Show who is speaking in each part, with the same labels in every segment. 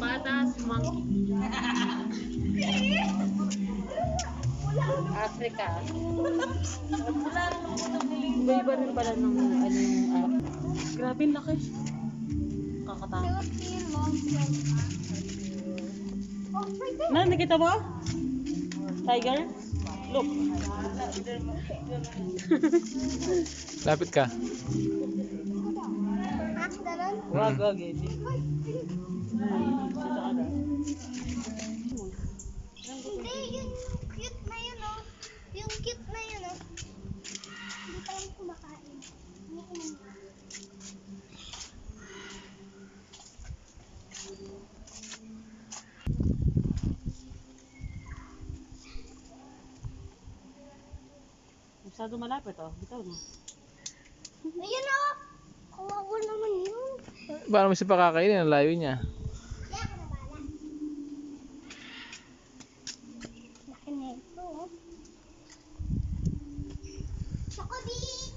Speaker 1: Badass monkey. Africa. Iba-iba rin pala ng ano yung grabe laki. Kakatakot. Na, nakita mo? Tiger? Look.
Speaker 2: Lapit ka.
Speaker 1: Wag, wag, eh.
Speaker 3: Hindi, yung cute na yun, oh. Yung cute na yun, oh. Hindi pa lang kumakain.
Speaker 1: Masyado malapit, oh. Bitaw na.
Speaker 3: Ayun, oh. Kawawa naman yun.
Speaker 2: Paano mo siya pakakainin? Ang layo niya.
Speaker 3: Kaya ka na bala. Laki na ito, oh. Chocolate!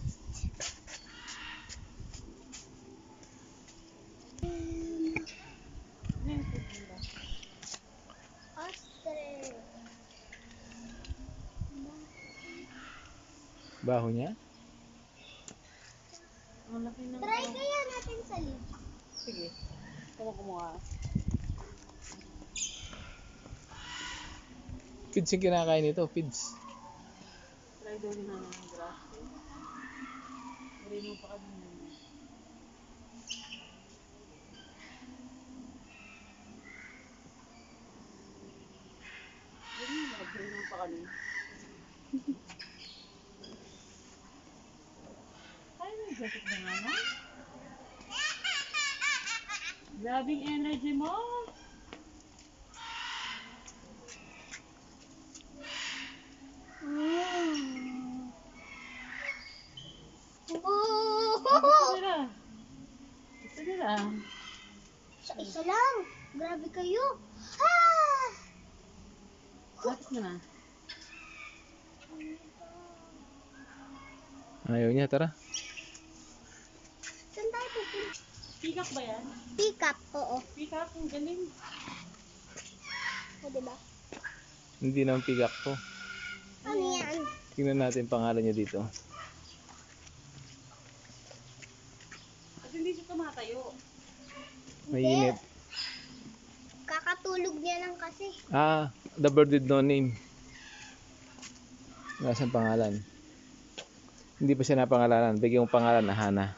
Speaker 3: Ostrich.
Speaker 2: Baho niya?
Speaker 1: Ang laki ng...
Speaker 3: Try kaya natin sa lips.
Speaker 1: Sige. Kumuha.
Speaker 2: Pids yung kinakain nito, pids.
Speaker 1: Try daw din namin ng grass. Marino pa kami. Marino pa kami. Ay, may jacket na nga na. Grabing energy mo. Gusto nila. Gusto nila.
Speaker 3: Sa isa lang. Grabe kayo. Ah!
Speaker 1: Lapis mo na.
Speaker 2: Ayaw niya, tara.
Speaker 3: Saan tayo pupunta?
Speaker 1: Peacock ba yan?
Speaker 3: Pick up, oo.
Speaker 1: Peacock, ang galing.
Speaker 3: O, diba?
Speaker 2: Hindi naman pigak to.
Speaker 3: Ano yan?
Speaker 2: Tingnan natin pangalan niya dito.
Speaker 1: At hindi siya tumatayo.
Speaker 2: Mainit.
Speaker 3: Kakatulog niya lang kasi.
Speaker 2: Ah, the bird with no name. Nasaan pangalan? Hindi pa siya napangalanan. Bigyan mo pangalan na Hana.